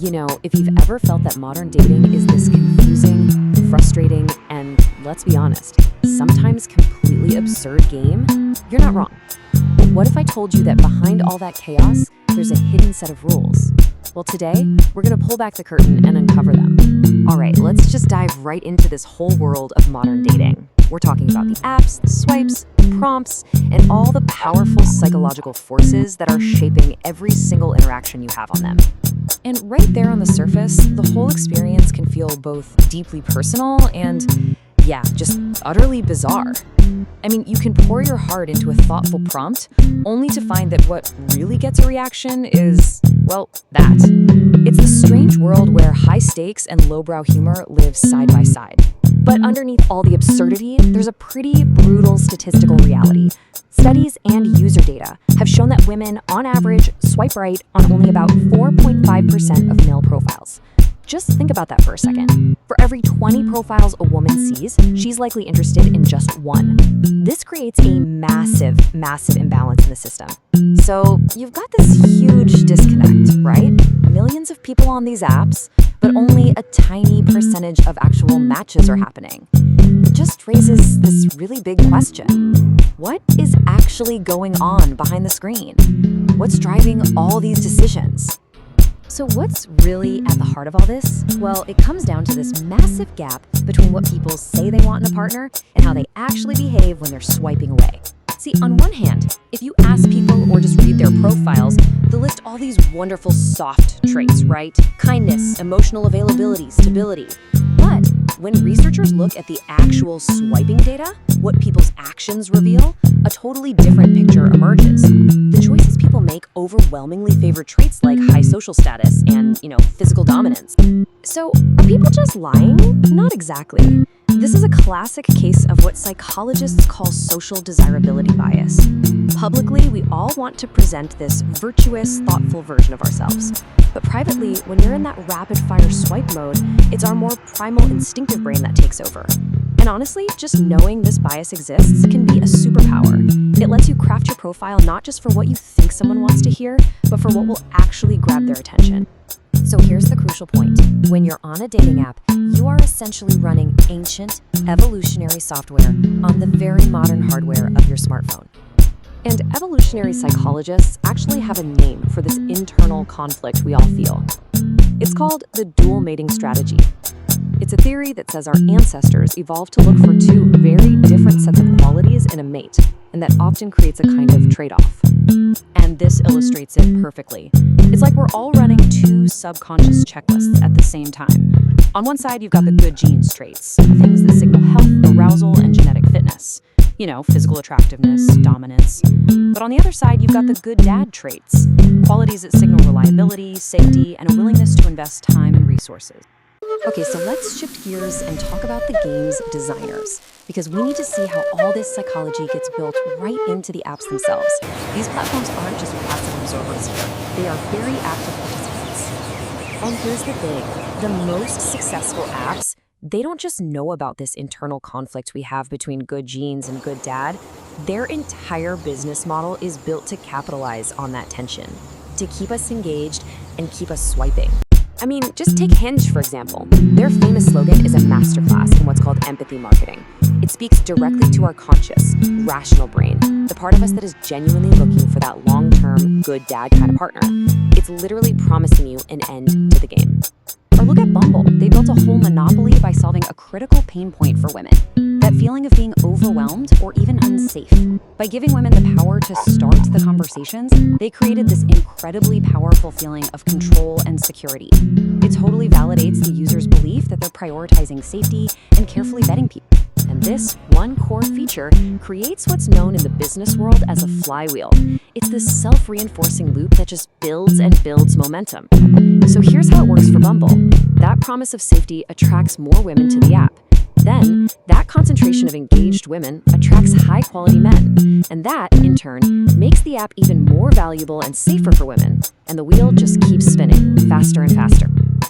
You know, if you've ever felt that modern dating is this confusing, frustrating, and, let's be honest, sometimes completely absurd game, you're not wrong. But what if I told you that behind all that chaos, there's a hidden set of rules? Well, today, we're gonna pull back the curtain and uncover them. All right, let's just dive right into this whole world of modern dating. We're talking about the apps, the swipes, the prompts, and all the powerful psychological forces that are shaping every single interaction you have on them. And right there on the surface, the whole experience can feel both deeply personal and, yeah, just utterly bizarre. I mean, you can pour your heart into a thoughtful prompt, only to find that what really gets a reaction is, well, that. It's the strange world where high stakes and lowbrow humor live side by side. But underneath all the absurdity, there's a pretty brutal statistical reality. Studies and user data have shown that women, on average, swipe right on only about 4.5% of male profiles. Just think about that for a second. For every 20 profiles a woman sees, she's likely interested in just one. This creates a massive imbalance in the system. So you've got this huge disconnect, right? Millions of people on these apps, but only a tiny percentage of actual matches are happening. It just raises this really big question. What is actually going on behind the screen? What's driving all these decisions? So what's really at the heart of all this? Well, it comes down to this massive gap between what people say they want in a partner and how they actually behave when they're swiping away. See, on one hand, if you ask people or just read their profiles, they'll list all these wonderful soft traits, right? Kindness, emotional availability, stability. But when researchers look at the actual swiping data, what people's actions reveal, a totally different picture emerges. The choices people make overwhelmingly favor traits like high social status and, physical dominance. So, are people just lying? Not exactly. This is a classic case of what psychologists call social desirability bias. Publicly, we all want to present this virtuous, thoughtful version of ourselves. But privately, when you're in that rapid-fire swipe mode, it's our more primal instinctive brain that takes over. And honestly, just knowing this bias exists can be a superpower. It lets you craft your profile not just for what you think someone wants to hear, but for what will actually grab their attention. So here's the crucial point. When you're on a dating app, you are essentially running ancient, evolutionary software on the very modern hardware of your smartphone. And evolutionary psychologists actually have a name for this internal conflict we all feel. It's called the dual mating strategy. It's a theory that says our ancestors evolved to look for two very different sets of qualities in a mate, and that often creates a kind of trade-off. And this illustrates it perfectly. It's like we're all running two subconscious checklists at the same time. On one side, you've got the good genes traits, things that signal health, arousal, and genetic fitness. Physical attractiveness, dominance. But on the other side, you've got the good dad traits, qualities that signal reliability, safety, and a willingness to invest time and resources. Okay, so let's shift gears and talk about the game's designers, because we need to see how all this psychology gets built right into the apps themselves. These platforms aren't just passive observers here. They are very active participants. And here's the thing, the most successful apps, they don't just know about this internal conflict we have between good genes and good dad. Their entire business model is built to capitalize on that tension, to keep us engaged and keep us swiping. I mean, just take Hinge, for example. Their famous slogan is a masterclass in what's called empathy marketing. It speaks directly to our conscious, rational brain, the part of us that is genuinely looking for that long-term, good dad kind of partner. It's literally promising you an end to the game. Or look at Bumble. They built a whole monopoly by solving a critical pain point for women. That feeling of being overwhelmed or even unsafe. By giving women the power to start the conversations, they created this incredibly powerful feeling of control and security. It totally validates the user's belief that they're prioritizing safety and carefully vetting people. And this one core feature creates what's known in the business world as a flywheel. It's this self-reinforcing loop that just builds and builds momentum. So here's how it works for Bumble. That promise of safety attracts more women to the app. Then, that concentration of engaged women attracts high-quality men. And that, in turn, makes the app even more valuable and safer for women. And the wheel just keeps spinning, faster and faster.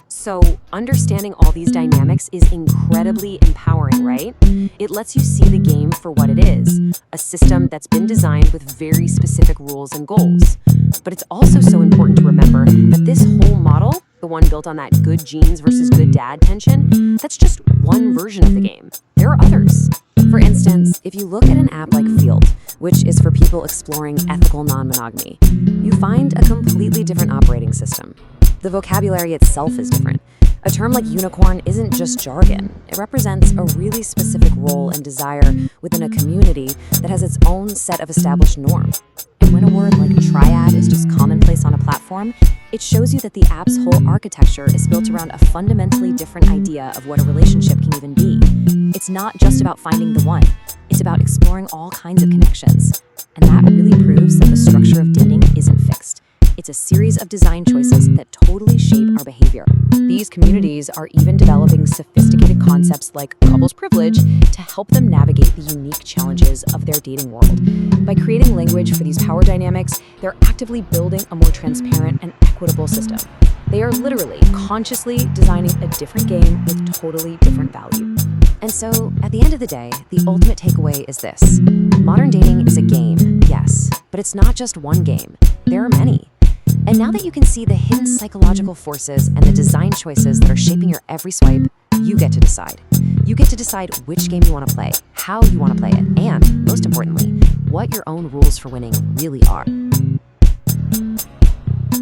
So, understanding all these dynamics is incredibly empowering, right? It lets you see the game for what it is, a system that's been designed with very specific rules and goals. But it's also so important to remember that this whole model, the one built on that good genes versus good dad tension, that's just one version of the game. There are others. For instance, if you look at an app like Field, which is for people exploring ethical non-monogamy, you find a completely different operating system. The vocabulary itself is different. A term like unicorn isn't just jargon. It represents a really specific role and desire within a community that has its own set of established norms. And when a word like triad is just commonplace on a platform, it shows you that the app's whole architecture is built around a fundamentally different idea of what a relationship can even be. It's not just about finding the one. It's about exploring all kinds of connections. And that really proves that the structure of dating isn't fixed. It's a series of design choices that totally shape our behavior. These communities are even developing sophisticated concepts like couples privilege to help them navigate the unique challenges of their dating world. By creating language for these power dynamics, they're actively building a more transparent and equitable system. They are literally consciously designing a different game with totally different value. And so, at the end of the day, the ultimate takeaway is this. Modern dating is a game, yes, but it's not just one game. There are many. And now that you can see the hidden psychological forces and the design choices that are shaping your every swipe, you get to decide. You get to decide which game you want to play, how you want to play it, and, most importantly, what your own rules for winning really are.